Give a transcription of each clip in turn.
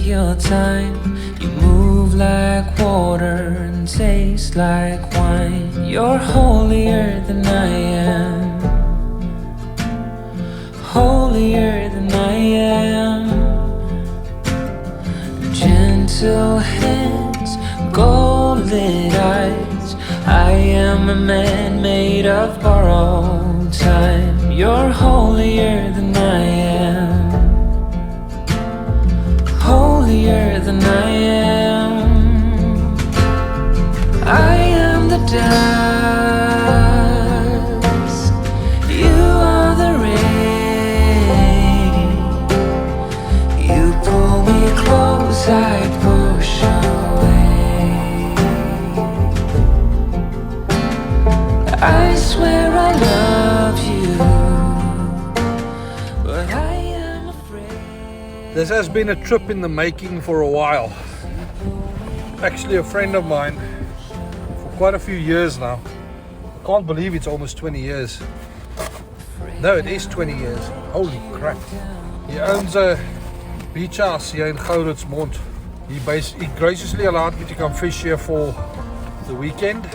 your time. You move like water and taste like wine. You're holier than I am, holier than I am. Gentle hands, gold-lit eyes. I am a man made of borrowed time. You're holier than I am, holier than I am. I am the dust, you are the rain. You pull me close, I push away. I swear I love you, but I am afraid. This has been a trip in the making for a while. Actually, a friend of mine for quite a few years now. I can't believe it's almost 20 years. No, it is 20 years. Holy crap. He owns a beach house here in Gouritsmond. He graciously allowed me to come fish here for the weekend,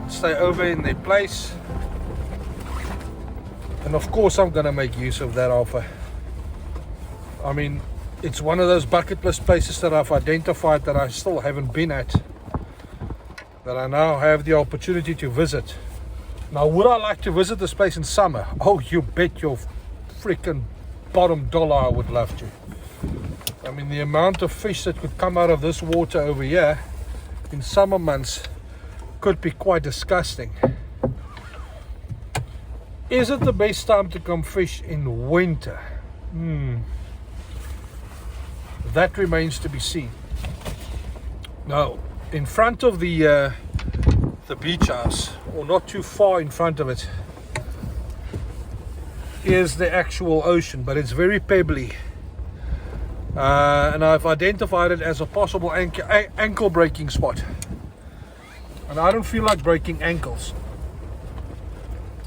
stay over in their place, and of course I'm gonna make use of that offer. I mean, it's one of those bucket list places that I've identified that I still haven't been at, that I now have the opportunity to visit. Now, would I like to visit this place in summer? Oh, you bet your freaking bottom dollar I would love to. I mean, the amount of fish that could come out of this water over here in summer months could be quite disgusting. Is it the best time to come fish in winter? That remains to be seen. Now, in front of the beach house, or not too far in front of it, is the actual ocean, but it's very pebbly. And I've identified it as a possible ankle breaking spot. And I don't feel like breaking ankles.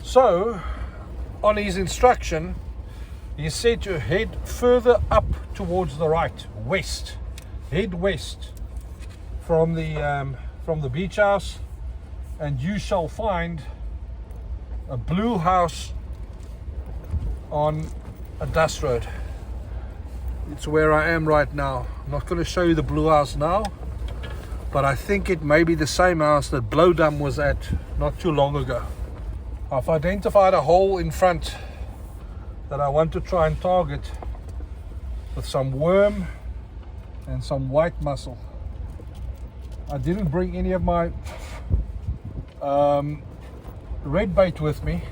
So, on his instruction, he said to head further up towards the right, west. Head west from the beach house, and you shall find a blue house on a dust road. It's where I am right now. I'm not going to show you the blue house now, but I think it may be the same house that Blowdam was at not too long ago. I've identified a hole in front that I want to try and target with some worm and some white mussel. I didn't bring any of my red bait with me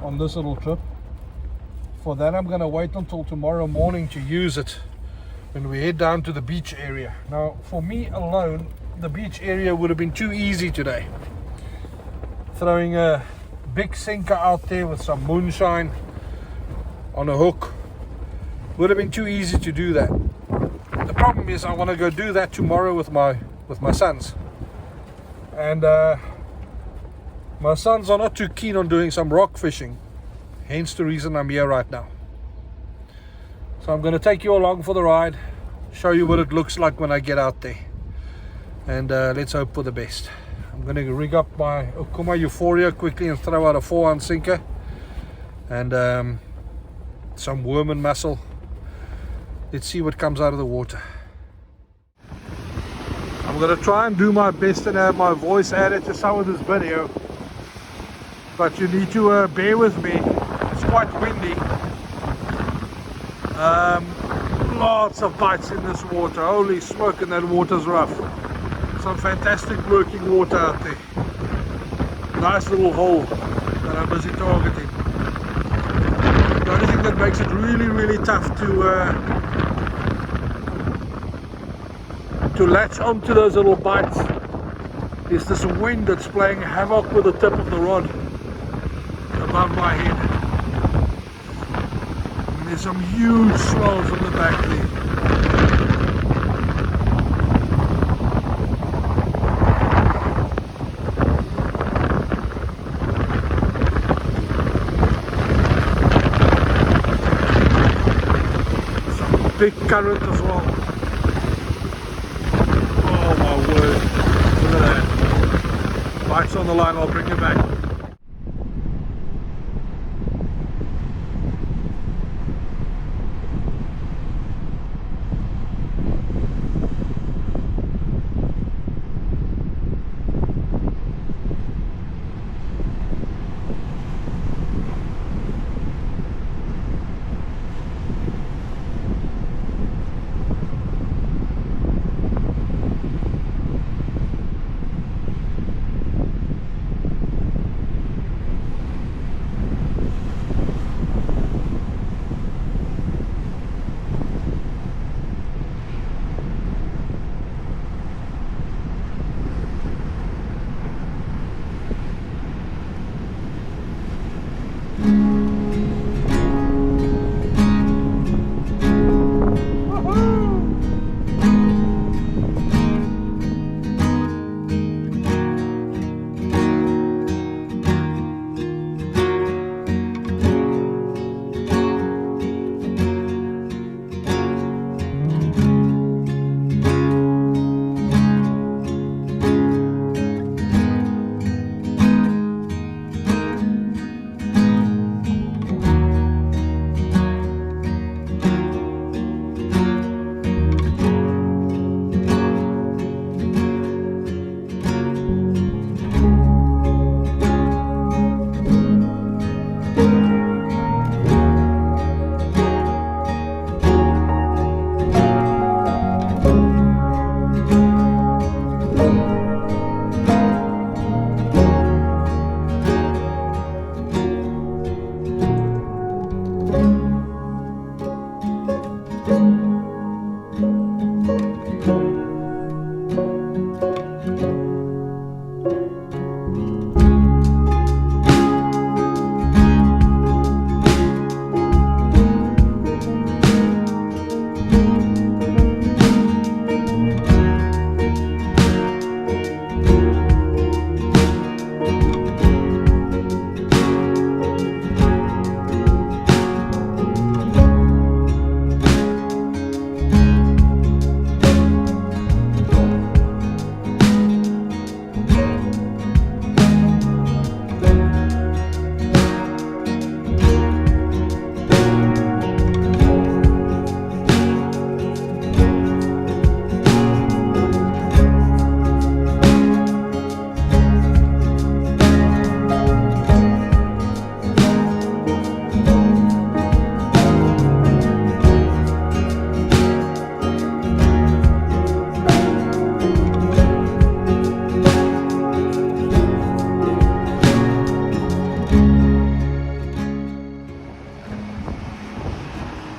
on this little trip. For that, I'm going to wait until tomorrow morning to use it when we head down to the beach area. Now, for me alone, the beach area would have been too easy today. Throwing a big sinker out there with some moonshine on a hook would have been too easy to do that. The problem is I want to go do that tomorrow with my sons, and my sons are not too keen on doing some rock fishing, hence the reason I'm here right now. So I'm going to take you along for the ride, show you what it looks like when I get out there, and let's hope for the best. I'm going to rig up my Okuma Euphoria quickly and throw out a 4-ounce sinker and some worm and mussel. Let's see what comes out of the water. I'm going to try and do my best and have my voice added to some of this video, but you need to bear with me. It's quite windy. Lots of bites in this water. Holy smoke, and that water's rough. Some fantastic working water out there. Nice little hole that I'm busy targeting. The only thing that makes it really tough to latch onto those little bites is this wind that's playing havoc with the tip of the rod above my head. And there's some huge swells on the back there. Big current as well. Lights on the line, I'll bring you back.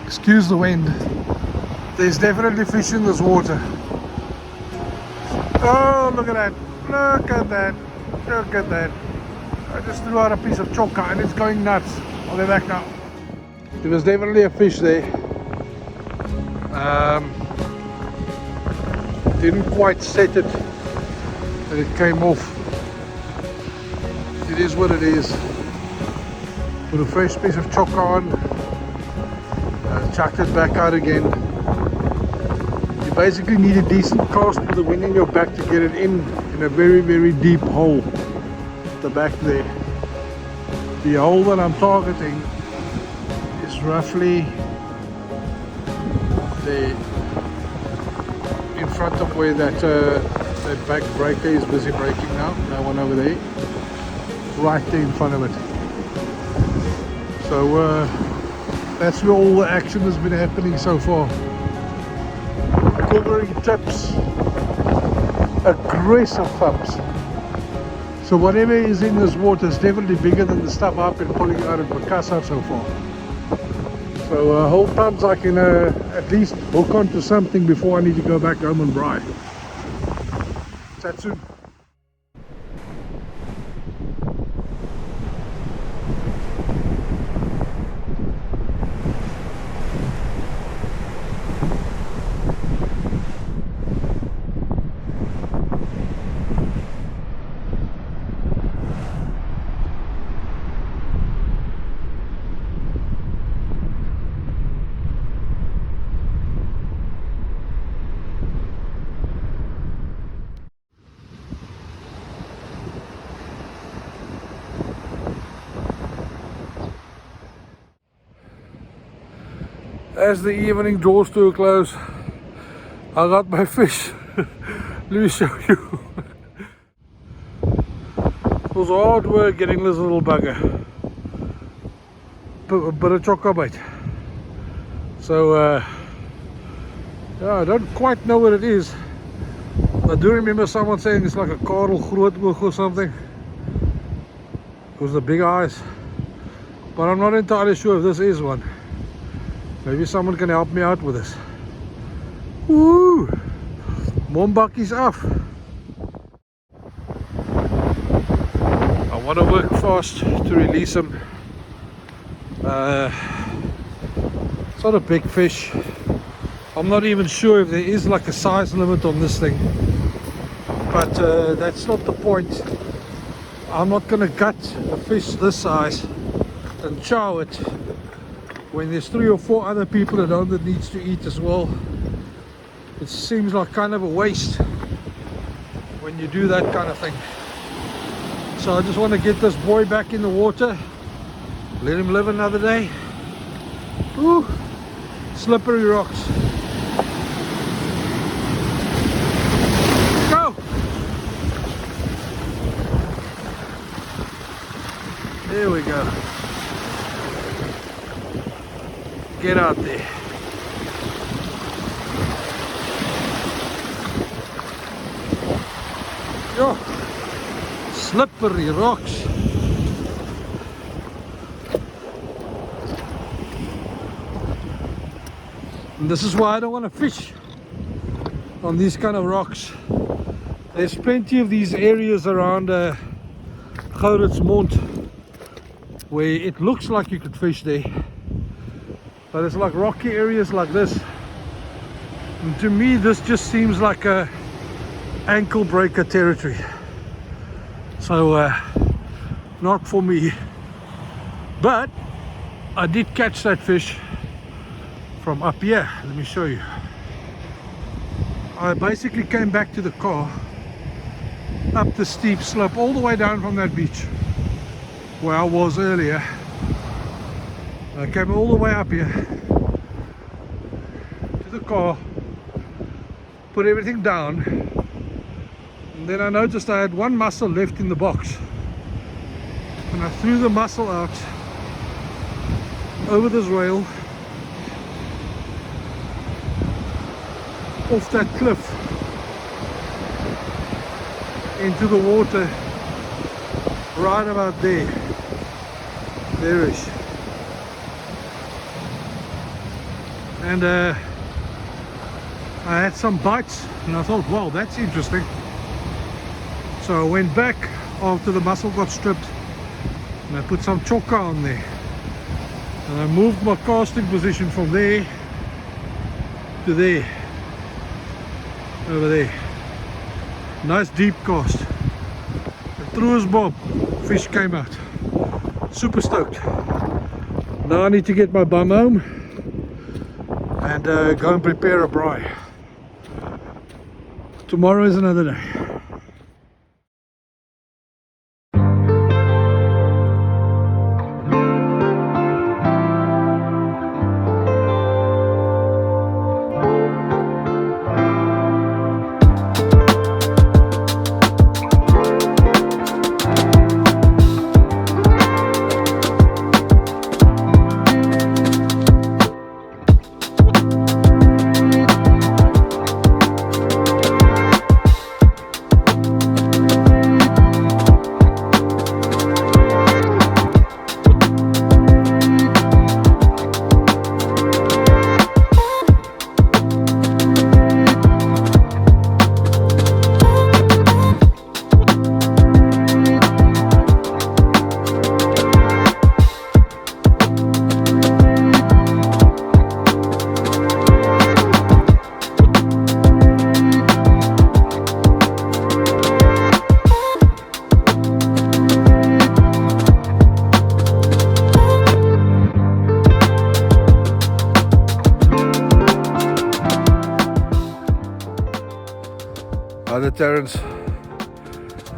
Excuse the wind. There's definitely fish in this water. Oh, look at that. Look at that. Look at that. I just threw out a piece of choka and it's going nuts. I'll be back now. There was definitely a fish there. Didn't quite set it and it came off. It is what it is. Put a fresh piece of choka on. Chucked it back out again. You basically need a decent cast with the wind in your back to get it in a very, very deep hole at the back there. The hole that I'm targeting is roughly there in front of where that back breaker is busy breaking now. That one over there, right there in front of it. So that's where all the action has been happening so far. Covering tips, aggressive thumps. So whatever is in this water is definitely bigger than the stuff I've been pulling out of Picasso so far. So whole times I can at least hook onto something before I need to go back home and braai. Chat soon. As the evening draws to a close, I got my fish. Let me show you. It was hard work getting this little bugger. A bit of choco bait. So yeah, I don't quite know what it is. I do remember someone saying it's like a Karel Grootoog or something, because the big eyes, but I'm not entirely sure if this is one. Maybe someone can help me out with this. Woo! Mombakkies af. I want to work fast to release them. It's not a big fish. I'm not even sure if there is like a size limit on this thing, but that's not the point. I'm not gonna gut a fish this size and chow it when there's 3 or 4 other people at home that needs to eat as well. It seems like kind of a waste when you do that kind of thing. So I just want to get this boy back in the water, let him live another day. Ooh, slippery rocks. Go! There we go. Get out there. Yo, slippery rocks. And this is why I don't want to fish on these kind of rocks. There's plenty of these areas around Gouritsmond where it looks like you could fish there, but it's like rocky areas like this, and to me this just seems like a ankle breaker territory. So not for me. But I did catch that fish from up here. Let me show you. I basically came back to the car up the steep slope all the way down from that beach where I was earlier. I came all the way up here to the car, put everything down, and then I noticed I had one mussel left in the box, and I threw the mussel out over this rail off that cliff into the water right about there. There is. And I had some bites and I thought, wow, that's interesting. So I went back after the mussel got stripped and I put some choka on there, and I moved my casting position from there to there, over there. Nice deep cast, and through his bob, fish came out. Super stoked. Now I need to get my bum home and go and prepare a braai. Tomorrow is another day. Other Terrence,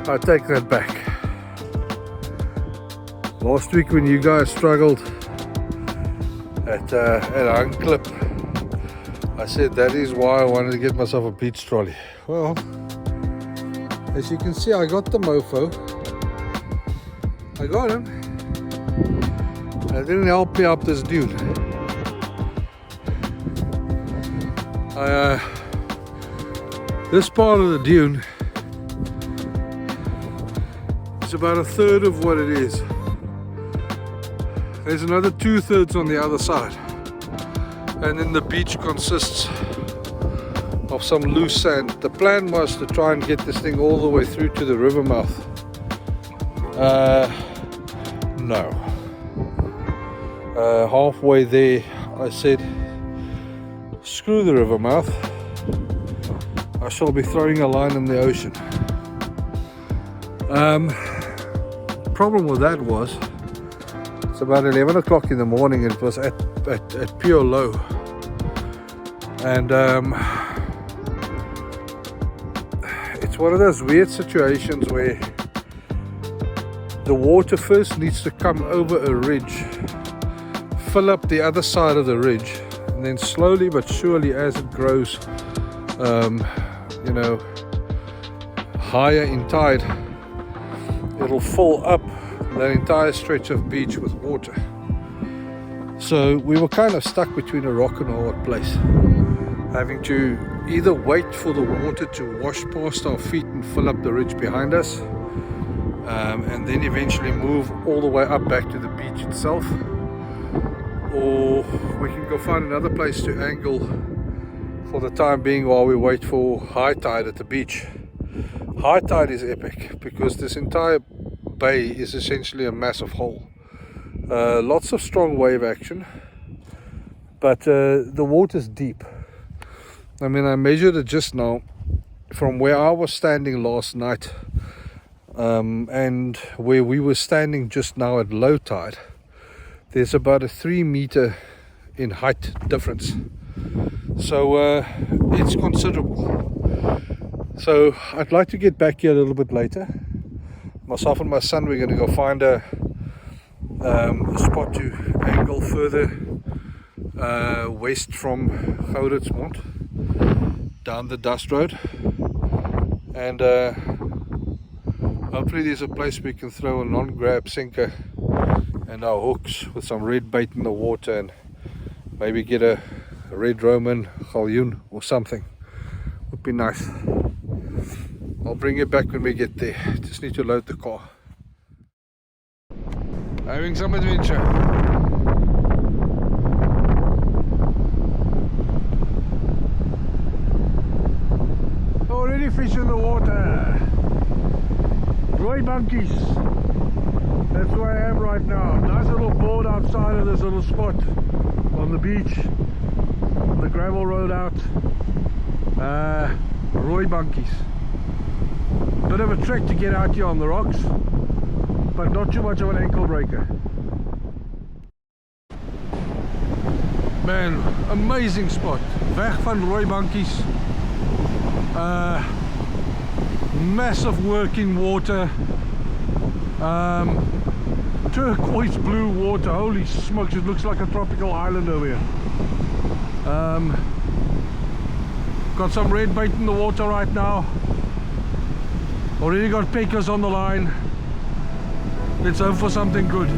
I take that back. Last week when you guys struggled at Unclip. I said that is why I wanted to get myself a beach trolley. Well, as you can see, I got the mofo. I got him. It didn't help me up this dune. This part of the dune is about a third of what it is. There's another 2/3 on the other side, and then the beach consists of some loose sand. The plan was to try and get this thing all the way through to the river mouth. No. Halfway there I said, screw the river mouth, I shall be throwing a line in the ocean. Problem with that was, it's about 11 o'clock in the morning and it was at pure low, and it's one of those weird situations where the water first needs to come over a ridge, fill up the other side of the ridge, and then slowly but surely as it grows you know, higher in tide, it'll fill up that entire stretch of beach with water. So we were kind of stuck between a rock and a hard place, having to either wait for the water to wash past our feet and fill up the ridge behind us, and then eventually move all the way up back to the beach itself, or we can go find another place to angle for the time being while we wait for high tide at the beach. High tide is epic because this entire bay is essentially a massive hole. Lots of strong wave action, but the water's deep. I mean, I measured it just now from where I was standing last night and where we were standing just now at low tide. There's about a 3 meter in height difference, so it's considerable. So I'd like to get back here a little bit later. Myself and my son, we're going to go find a spot to angle further west from Gouritsmond down the dust road, and hopefully there's a place we can throw a non-grab sinker and our hooks with some red bait in the water, and maybe get a red Roman, galjoen or something. Would be nice. I'll bring it back when we get there. Just need to load the car. Having some adventure. Already fish in the water. Roy bunkies. That's where I am right now. Nice little board outside of this little spot on the beach. The gravel road out. Roy bunkies. Bit of a trek to get out here on the rocks, but not too much of an ankle breaker. Man, amazing spot. Weg van Roy bunkies. Massive working water. Turquoise blue water. Holy smokes, it looks like a tropical island over here. Got some red bait in the water right now. Already got pickers on the line. Let's hope for something good.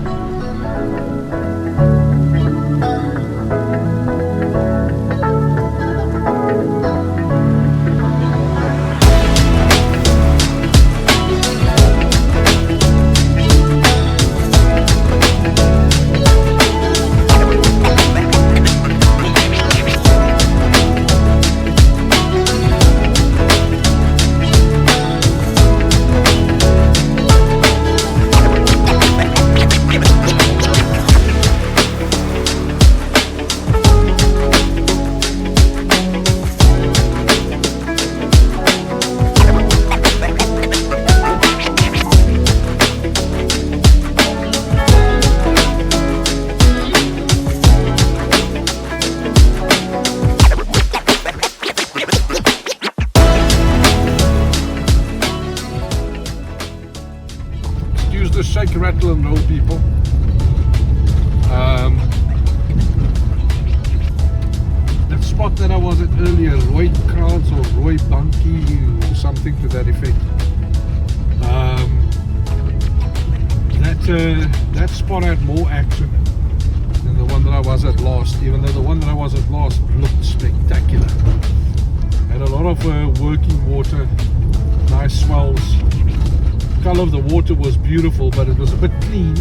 Shake, rattle and roll, people. spot that I was at earlier, Roy Krantz or Roy Bunky or something to that effect. That spot had more action than the one that I was at last, even though the one that I was at last looked spectacular. Had a lot of working water, nice swells. Color of the water was beautiful, but it was a bit clean.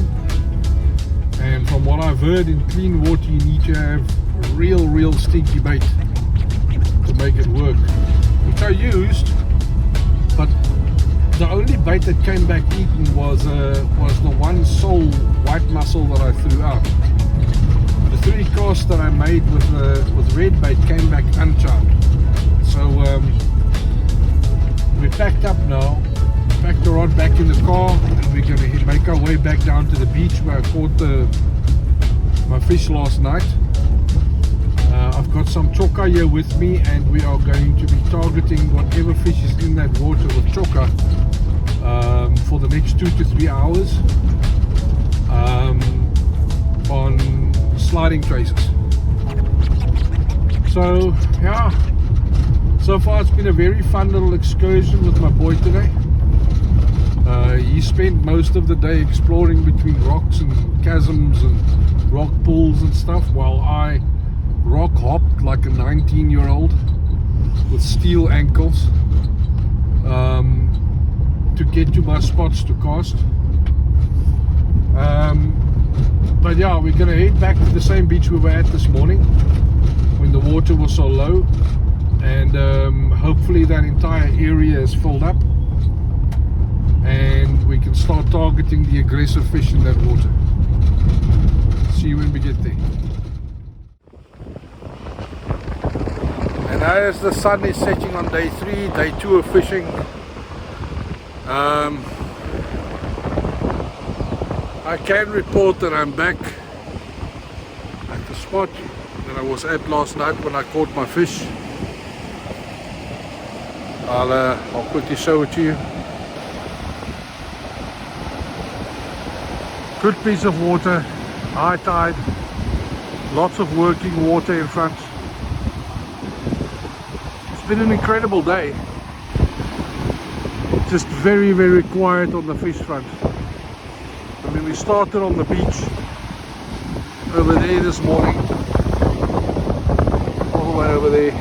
And from what I've heard, in clean water you need to have real stinky bait to make it work, which I used, but the only bait that came back eaten was the one sole white mussel that I threw out. The 3 casts that I made with red bait came back uncharmed. So we packed up now, packed the rod back in the car, and we're going to make our way back down to the beach where I caught my fish last night. I've got some choka here with me, and we are going to be targeting whatever fish is in that water with choka for the next 2 to 3 hours on sliding traces. So yeah, so far it's been a very fun little excursion with my boy today. He spent most of the day exploring between rocks and chasms and rock pools and stuff, while I rock hopped like a 19-year-old with steel ankles to get to my spots to cast. But yeah, we're gonna head back to the same beach we were at this morning when the water was so low, and hopefully that entire area is filled up and we can start targeting the aggressive fish in that water. See you when we get there. And now as the sun is setting on day 3, day 2 of fishing, I can report that I'm back at the spot that I was at last night when I caught my fish. I'll quickly show it to you. Good piece of water, high tide, lots of working water in front. It's been an incredible day. Just very quiet on the fish front. I mean, we started on the beach over there this morning, all the way over there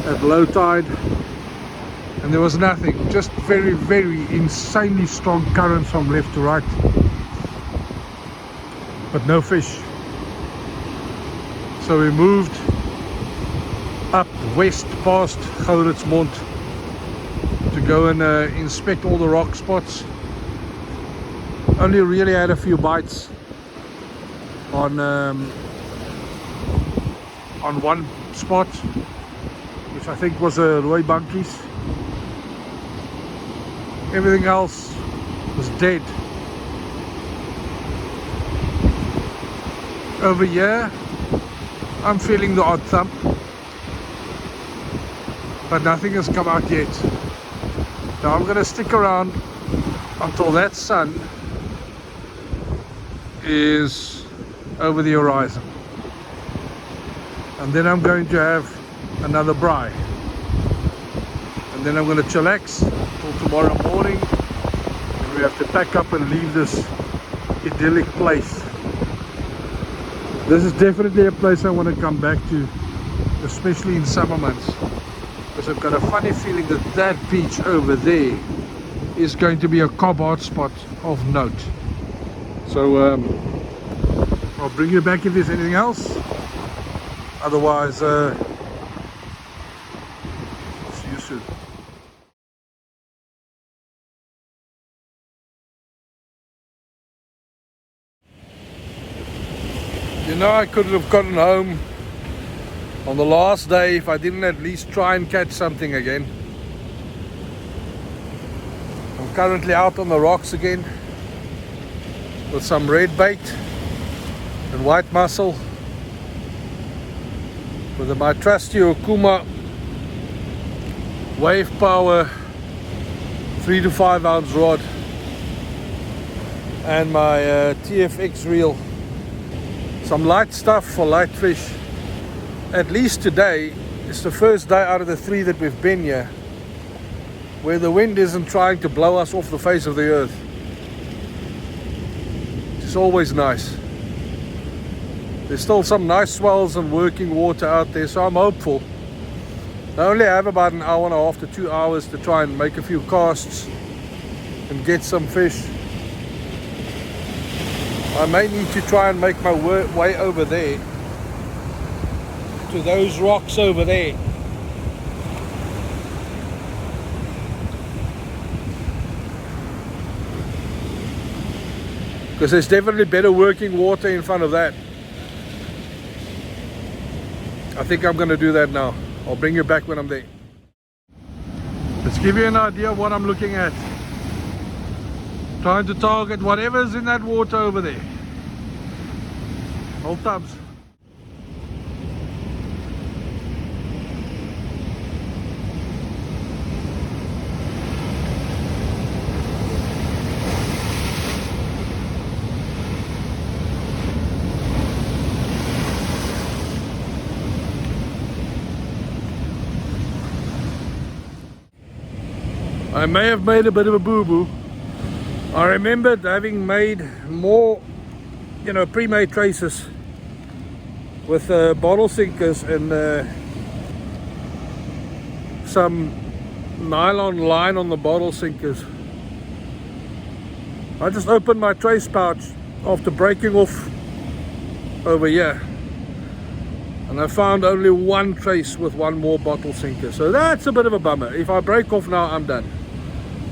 at low tide, and there was nothing, just very insanely strong currents from left to right, but no fish. So we moved up west past Gouritsmond to go and inspect all the rock spots. Only really had a few bites on one spot, which I think was a Roy Bunkies. Everything else was dead. Over here I'm feeling the odd thump, but nothing has come out yet. Now I'm going to stick around until that sun is over the horizon, and then I'm going to have another braai, and then I'm going to chillax till tomorrow morning, and we have to pack up and leave this idyllic place. This is definitely a place I want to come back to, especially in summer months, because I've got a funny feeling that that beach over there is going to be a cob hotspot of note. So I'll bring you back if there's anything else. Otherwise, see you soon. You know, I couldn't have gotten home on the last day if I didn't at least try and catch something again. I'm currently out on the rocks again with some red bait and white mussel with my trusty Okuma wave power 3 to 5 ounce rod and my TFX reel. some light stuff for light fish. At least today, it's the first day out of the 3 that we've been here where the wind isn't trying to blow us off the face of the earth. It's always nice. There's still some nice swells and working water out there, so I'm hopeful. I only have about an hour and a half to 2 hours to try and make a few casts and get some fish. I may need to try and make my way over there to those rocks over there. Because there's definitely better working water in front of that. I think I'm going to do that now. I'll bring you back when I'm there. Let's give you an idea of what I'm looking at. Trying to target whatever's in that water over there. Old tubs. I may have made a bit of a boo-boo. I remembered having made more, pre-made traces with bottle sinkers and some nylon line on the bottle sinkers. I just opened my trace pouch after breaking off over here, and I found only one trace with one more bottle sinker. So that's a bit of a bummer. If I break off now, I'm done.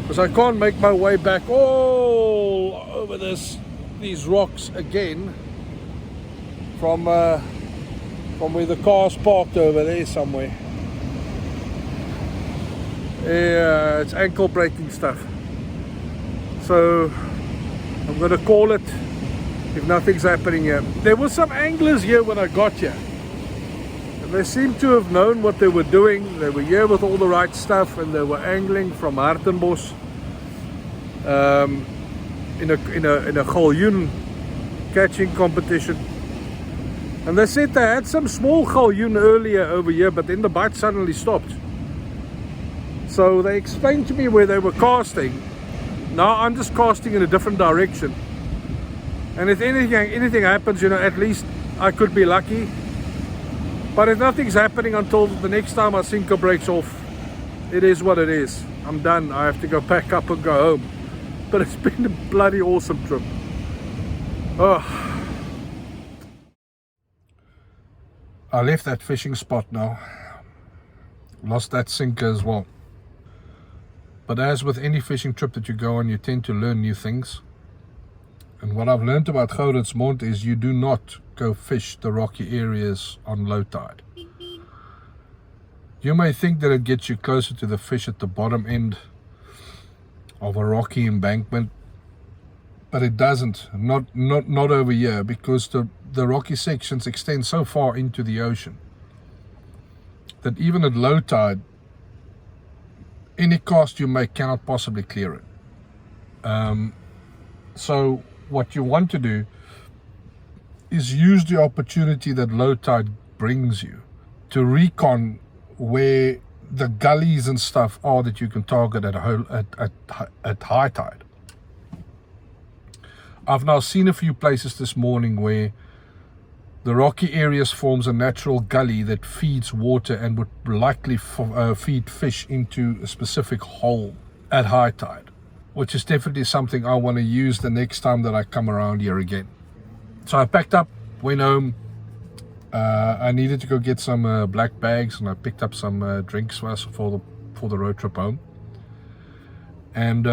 Because I can't make my way back all over these rocks again from where the car's parked over there somewhere. Yeah, it's ankle breaking stuff. So I'm gonna call it if nothing's happening here. There were some anglers here when I got here. They seem to have known what they were doing. They were here with all the right stuff, and they were angling from Hartenbos in a galjoen catching competition. And they said they had some small galjoen earlier over here, but then the bite suddenly stopped. So they explained to me where they were casting. Now I'm just casting in a different direction. And if anything happens, at least I could be lucky. But if nothing's happening until the next time my sinker breaks off, it is what it is. I'm done. I have to go pack up and go home. But it's been a bloody awesome trip. Oh. I left that fishing spot now. Lost that sinker as well. But as with any fishing trip that you go on, you tend to learn new things. And what I've learned about Gouritsmond is you do not go fish the rocky areas on low tide. You may think that it gets you closer to the fish at the bottom end of a rocky embankment, but it doesn't. Not over here, because the rocky sections extend so far into the ocean that even at low tide, any cast you make cannot possibly clear it. So what you want to do is use the opportunity that low tide brings you to recon where the gullies and stuff are that you can target at high tide. I've now seen a few places this morning where the rocky areas forms a natural gully that feeds water and would likely feed fish into a specific hole at high tide, which is definitely something I want to use the next time that I come around here again. So I packed up, went home. I needed to go get some black bags, and I picked up some drinks for the road trip home. And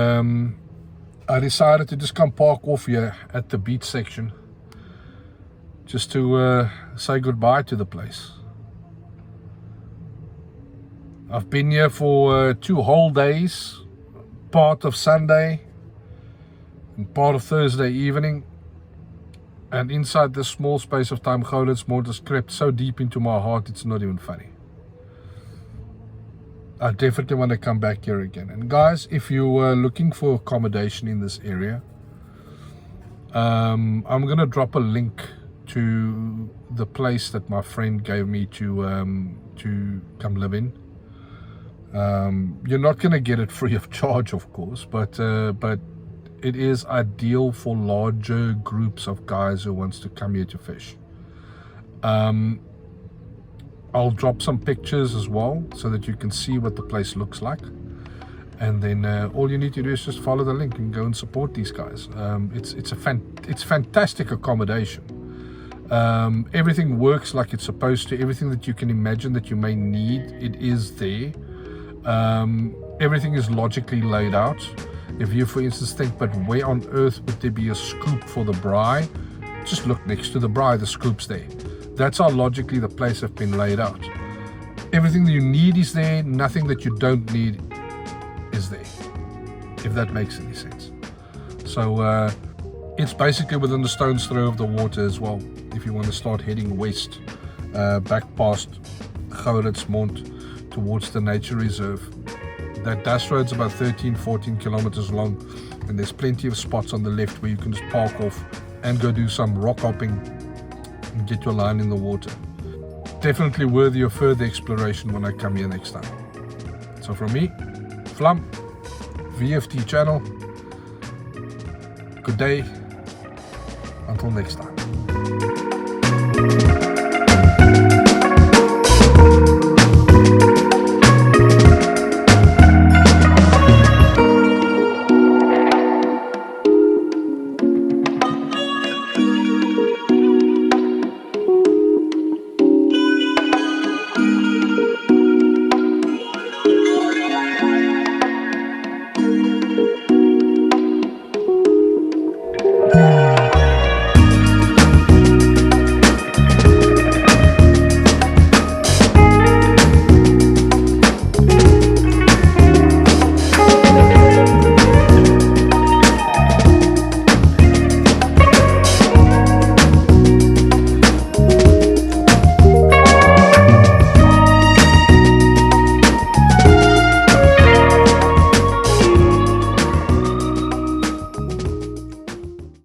I decided to just come park off here at the beach section, just to say goodbye to the place. I've been here for 2 whole days, part of Sunday and part of Thursday evening. And inside this small space of time, Gouritsmond has crept so deep into my heart, it's not even funny. I definitely want to come back here again. And guys, if you were looking for accommodation in this area, I'm going to drop a link to the place that my friend gave me to come live in. You're not going to get it free of charge, of course, but it is ideal for larger groups of guys who wants to come here to fish. I'll drop some pictures as well so that you can see what the place looks like, and then all you need to do is just follow the link and go and support these guys. It's fantastic accommodation. Everything works like it's supposed to. Everything that you can imagine that you may need, it is there. Everything is logically laid out. If you, for instance, think, but where on earth would there be a scoop for the braai? Just look next to the braai, the scoop's there. That's how logically the place have been laid out. Everything that you need is there. Nothing that you don't need is there, if that makes any sense. So it's basically within the stone's throw of the water as well. If you want to start heading west, back past Gouritsmond towards the nature reserve. That dust road's about 13-14 kilometers long, and there's plenty of spots on the left where you can just park off and go do some rock hopping and get your line in the water. Definitely worthy of further exploration when I come here next time. So from me, Flum, VFT channel, good day, until next time.